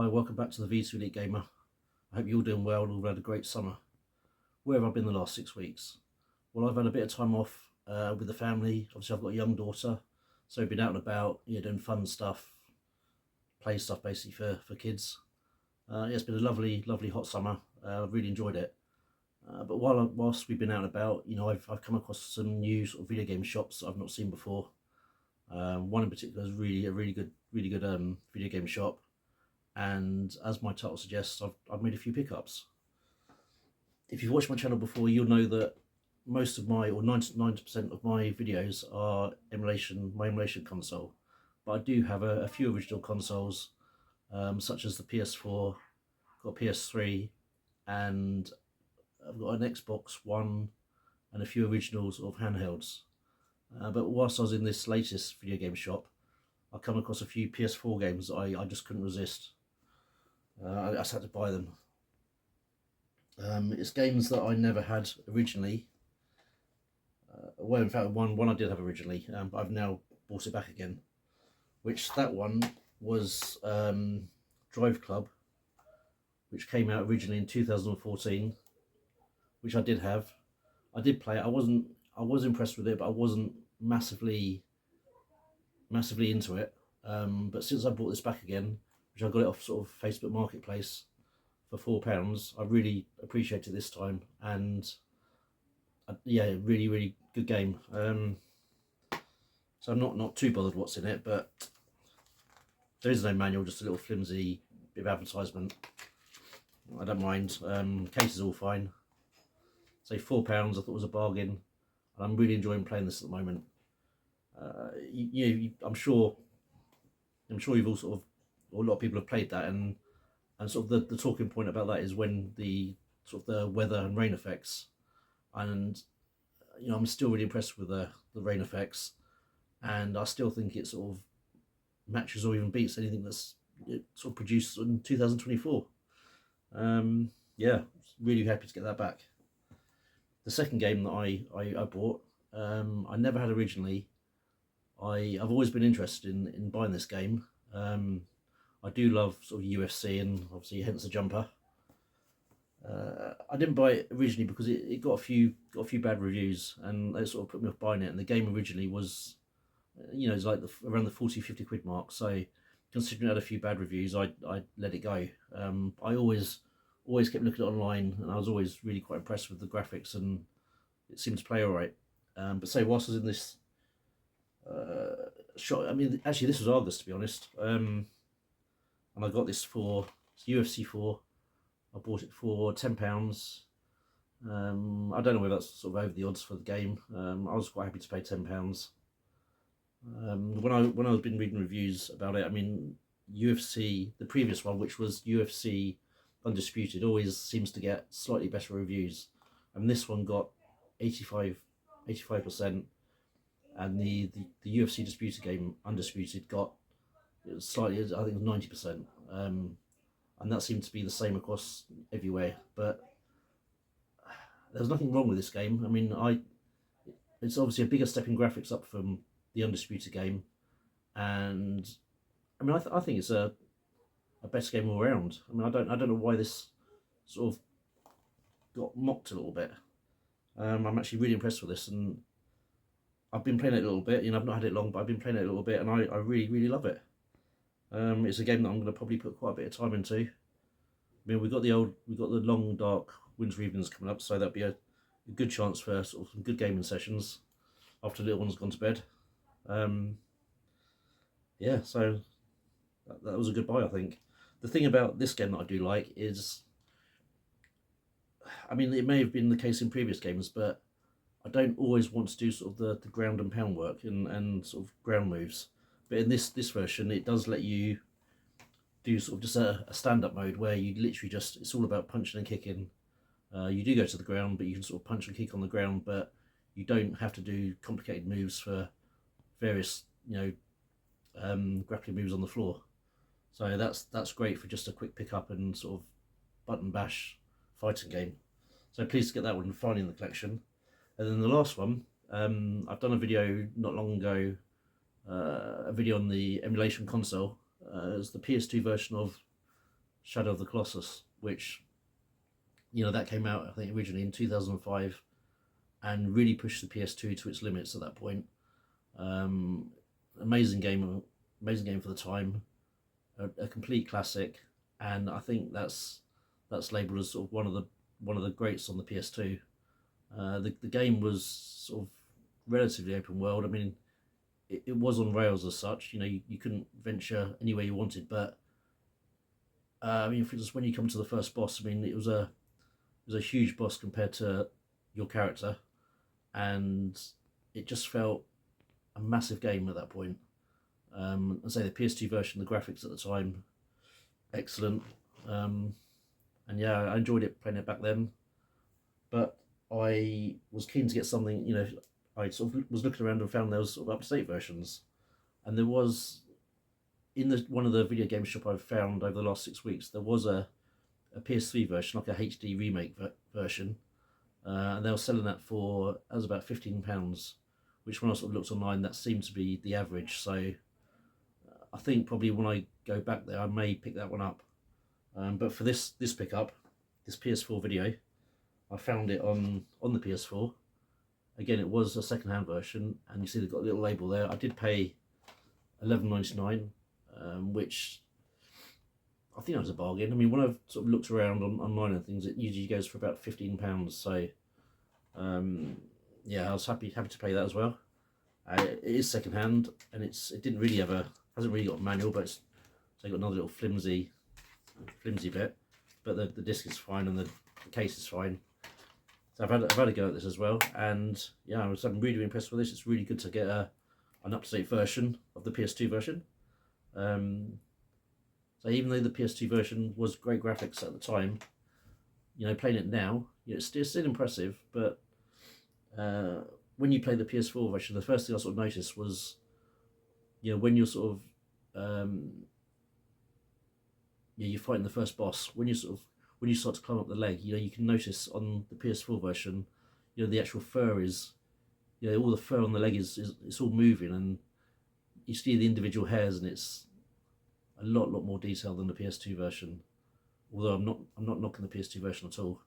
Hi, welcome back to the V2 Elite Gamer. I hope you're all doing well and all had a great summer. Where have I been the last 6 weeks? Well, I've had a bit of time off with the family. Obviously, I've got a young daughter, so I've been out and about, doing fun stuff, play stuff basically for kids. It's been a lovely hot summer. I've really enjoyed it. But whilst we've been out and about, I've come across some new sort of video game shops that I've not seen before. One in particular is a really good video game shop. And as my title suggests, I've made a few pickups. If you've watched my channel before, you'll know that most of my, or 99% of my videos are my emulation console. But I do have a few original consoles, such as the PS4, got a PS3, and I've got an Xbox One and a few original sort of handhelds. But whilst I was in this latest video game shop, I come across a few PS4 games that I just couldn't resist. I just had to buy them. It's games that I never had originally. Well, in fact, one I did have originally, but I've now bought it back again. That one was Drive Club, which came out originally in 2014, which I did have. I did play it. I was impressed with it, but I wasn't massively into it. But since I bought this back again, which I got it off sort of Facebook Marketplace for £4, I really appreciate it this time, and yeah, really good game. So I'm not too bothered what's in it, but there is no manual, just a little flimsy bit of advertisement. I don't mind. Case is all fine. So £4 I thought was a bargain, and I'm really enjoying playing this at the moment. I'm sure you've all sort of, or a lot of people have played that, and sort of the talking point about that is when the sort of the weather and rain effects, and I'm still really impressed with the rain effects, and I still think it sort of matches or even beats anything that's sort of produced in 2024. Yeah, really happy to get that back. The second game that I bought, I never had originally. I've always been interested in buying this game. I do love sort of UFC, and obviously hence the jumper. I didn't buy it originally because it got a few bad reviews, and they sort of put me off buying it. And the game originally was, it's like around the 40-50 quid mark. So considering it had a few bad reviews, I let it go. I always kept looking at it online, and I was always really quite impressed with the graphics, and it seemed to play all right. But say whilst I was in this shop, I mean, actually this was August, to be honest. And I got this for UFC 4. I bought it for £10. I don't know whether that's sort of over the odds for the game. I was quite happy to pay £10. When I was been reading reviews about it, I mean, UFC, the previous one, which was UFC Undisputed, always seems to get slightly better reviews, and this one got 85%, and the UFC Disputed game Undisputed got slightly, I think, 90%, and that seemed to be the same across everywhere. But there's nothing wrong with this game. I mean, it's obviously a bigger step in graphics up from the Undisputed game, and I mean, I think it's a better game all around. I mean, I don't know why this sort of got mocked a little bit. I'm actually really impressed with this, and I've been playing it a little bit. I've not had it long, but I've been playing it a little bit, and I really love it. It's a game that I'm going to probably put quite a bit of time into. I mean, we've got the long dark winter evenings coming up, so that'll be a good chance for sort of some good gaming sessions after the little one's gone to bed. Yeah, so that was a good buy, I think. The thing about this game that I do like is, I mean, it may have been the case in previous games, but I don't always want to do sort of the ground and pound work and sort of ground moves. But in this version, it does let you do sort of just a stand-up mode where you literally just, it's all about punching and kicking. You do go to the ground, but you can sort of punch and kick on the ground, but you don't have to do complicated moves for various, grappling moves on the floor. So that's great for just a quick pick-up and sort of button bash fighting game. So pleased to get that one finally in the collection. And then the last one, I've done a video not long ago, a video on the emulation console. It's the PS2 version of Shadow of the Colossus, which, you know, that came out I think originally in 2005 and really pushed the PS2 to its limits at that point. Amazing game for the time, a complete classic, and I think that's labelled as sort of one of the greats on the PS2. The game was sort of relatively open world. I mean, it was on rails as such. You know, you couldn't venture anywhere you wanted, but I mean, for just when you come to the first boss, I mean, it was a huge boss compared to your character, and it just felt a massive game at that point. I say the PS2 version, the graphics at the time, excellent. And yeah, I enjoyed it playing it back then. But I was keen to get something, you know, I sort of was looking around and found there was sort of up-to-date versions. And there was, in one of the video game shop I've found over the last 6 weeks, there was a PS3 version, like a HD remake version. And they were selling that was about £15, which when I sort of looked online, that seemed to be the average. So I think probably when I go back there, I may pick that one up. But for this pickup, this PS4 video, I found it on the PS4. Again, it was a second-hand version, and you see they've got a little label there. I did pay $11.99, which I think that was a bargain. I mean, when I've sort of looked around online and things, it usually goes for about £15. So yeah, I was happy to pay that as well. It is second-hand, and it hasn't really got a manual, but it's got another little flimsy bit. But the disc is fine, and the case is fine. So I've had a go at this as well, and yeah, I'm really impressed with this. It's really good to get an up-to-date version of the PS2 version. So even though the PS2 version was great graphics at the time, you know, playing it now, you know, it's still impressive. But when you play the PS4 version, the first thing I sort of noticed was, you know, when you're sort of you're fighting the first boss, when you start to climb up the leg, you know, you can notice on the PS4 version, you know, the actual fur is, you know, all the fur on the leg is it's all moving, and you see the individual hairs, and it's a lot more detailed than the PS2 version. Although I'm not knocking the PS2 version at all.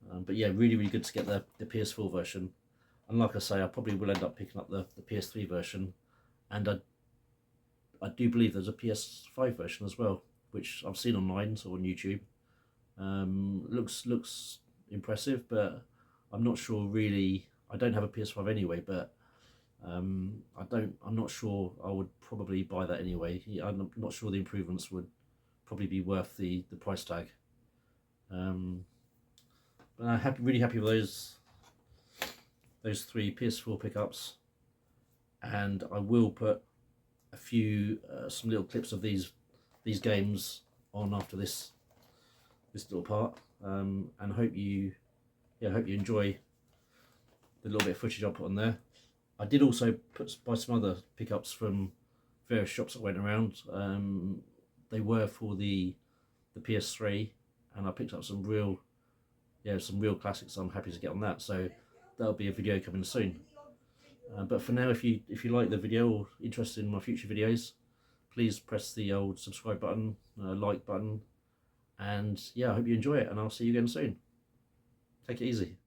But yeah, really good to get the PS4 version. And like I say, I probably will end up picking up the PS3 version, and I do believe there's a PS5 version as well, which I've seen online, so on YouTube. Looks impressive, but I'm not sure really. I don't have a PS5 anyway, but I'm not sure I would probably buy that anyway. I'm not sure the improvements would probably be worth the price tag. But I'm really happy with those 3 PS4 pickups, and I will put a few some little clips of these games on after this little part, and hope you enjoy the little bit of footage I put on there. I did also buy some other pickups from various shops that went around. They were for the PS3, and I picked up some real classics. I'm happy to get on that, so that'll be a video coming soon. But for now, if you like the video or interested in my future videos, please press the old subscribe button, like button, and yeah, I hope you enjoy it, and I'll see you again soon. Take it easy.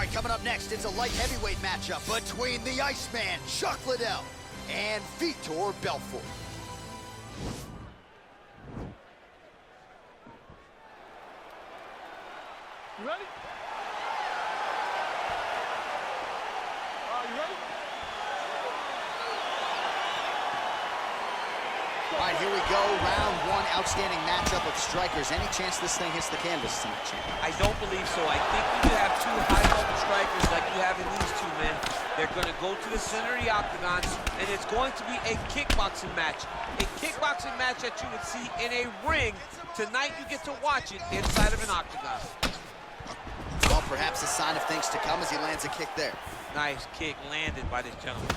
right, coming up next, it's a light heavyweight matchup between the Iceman, Chuck Liddell, and Vitor Belfort. You ready? You ready? All right, here we go. Round one, outstanding matchup of strikers. Any chance this thing hits the canvas tonight, champ? I don't believe so. I think when you have two high-level strikers like you have in these two men, they're going to go to the center of the octagon, and it's going to be a kickboxing match. A kickboxing match that you would see in a ring. Tonight, you get to watch it inside of an octagon. Well, perhaps a sign of things to come as he lands a kick there. Nice kick landed by this gentleman.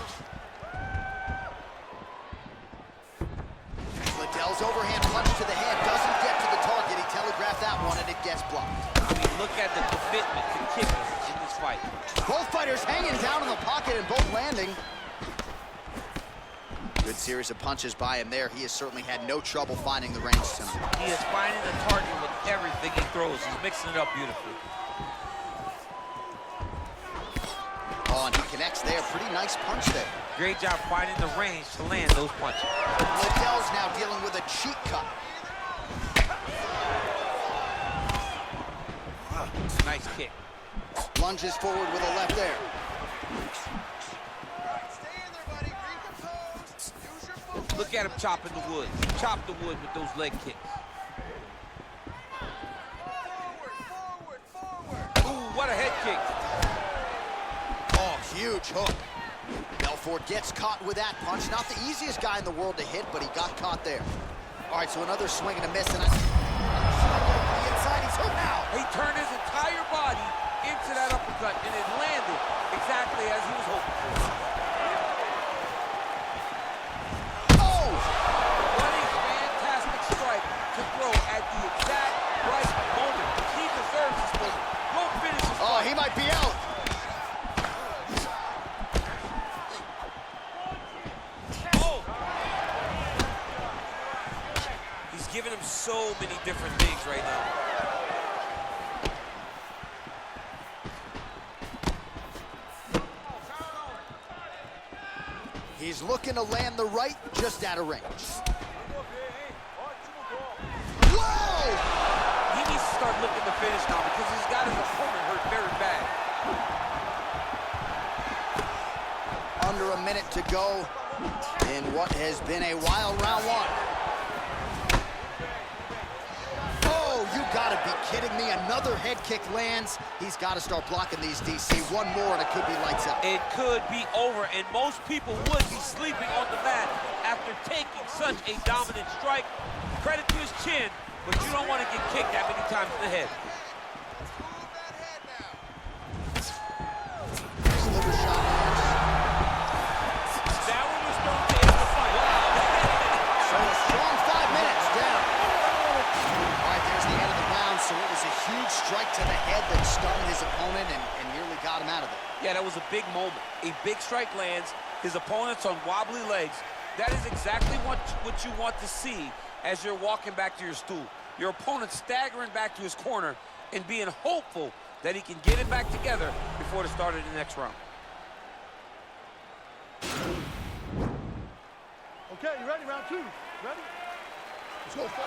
Liddell's overhand punch to the head doesn't get to the target. He telegraphed that one, and it gets blocked. I mean, look at the commitment to kicking in this fight. Both fighters hanging down in the pocket and both landing. Good series of punches by him there. He has certainly had no trouble finding the range tonight. He is finding the target with everything he throws. He's mixing it up beautifully. Oh, and he connects there. Pretty nice punch there. Great job finding the range to land those punches. Liddell's now dealing with a cheek cut. Nice kick. Lunges forward with a left there. Look at him chopping the wood. Chop the wood with those leg kicks. Ooh, what a head kick. Oh, huge hook. Belfort gets caught with that punch. Not the easiest guy in the world to hit, but he got caught there. All right, so another swing and a miss. And the inside, he's hurt now. He turned his entire body into that uppercut, and it landed exactly as he was hoping for. Oh! What a fantastic strike to throw at the exact right moment. He deserves this moment. Go finish his fight. Oh, he might be out. Oh! He's giving him so many different things right now. He's looking to land the right, just out of range. Whoa! He needs to start looking to finish now because he's got his opponent hurt very bad. Under a minute to go in what has been a wild round one. Oh, you gotta be kidding me. Another head kick lands. He's got to start blocking these, DC. One more and it could be lights out. It could be over, and most people would be sleeping on the mat after taking such a dominant strike. Credit to his chin, but you don't want to get kicked that many times in the head. Sliver shot lands. That one was thrown to end the fight. So a strong 5 minutes down. All right, there's the end of the round. So it was a huge strike to the head that stunned his opponent and nearly got him out of it. Yeah, that was a big moment. A big strike lands. His opponent's on wobbly legs. That is exactly what you want to see as you're walking back to your stool. Your opponent staggering back to his corner and being hopeful that he can get it back together before the start of the next round. Okay, you ready? Round two. Ready? Let's go first.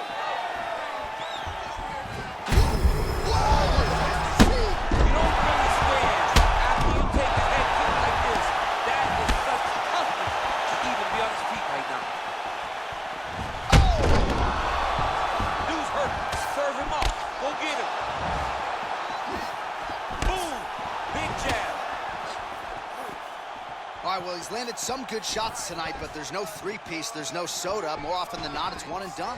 You don't really stand after you take a head kick like this. That is such toughness to even be on his feet right now. Dude's hurt. Serve him up. Go get him. Boom. Big jab. All right, well, he's landed some good shots tonight, but there's no three-piece, there's no soda. More often than not, it's one and done.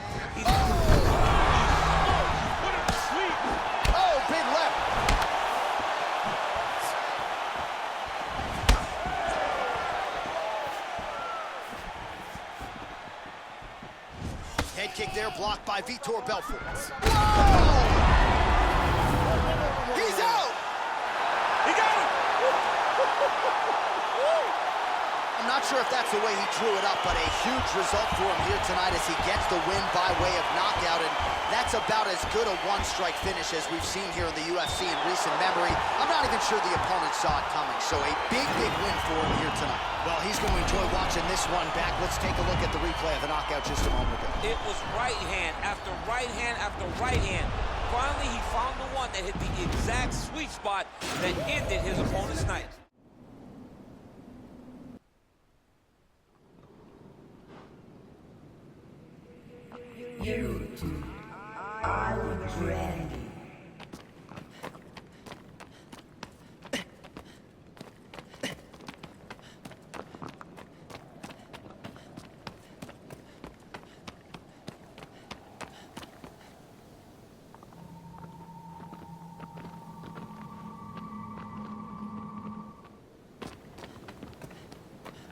Oh, big left. Head kick there, blocked by Vitor Belfort. Whoa! He's out! He got him! I'm not sure if that's the way he drew it up, but a huge result for him here tonight as he gets the win by way of knockout, and that's about as good a one-strike finish as we've seen here in the UFC in recent memory. I'm not even sure the opponent saw it coming, so a big, big win for him here tonight. Well, he's going to enjoy watching this one back. Let's take a look at the replay of the knockout just a moment ago. It was right hand after right hand after right hand. Finally, he found the one that hit the exact sweet spot that ended his opponent's night. You two, I was ready.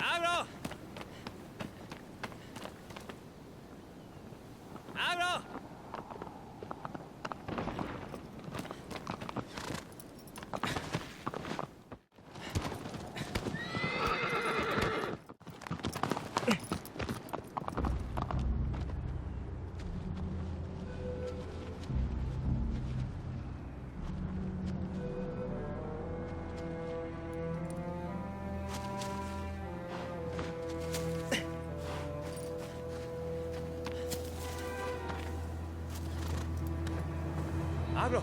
¡Abro! ¡Abro! ¡Abro!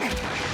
You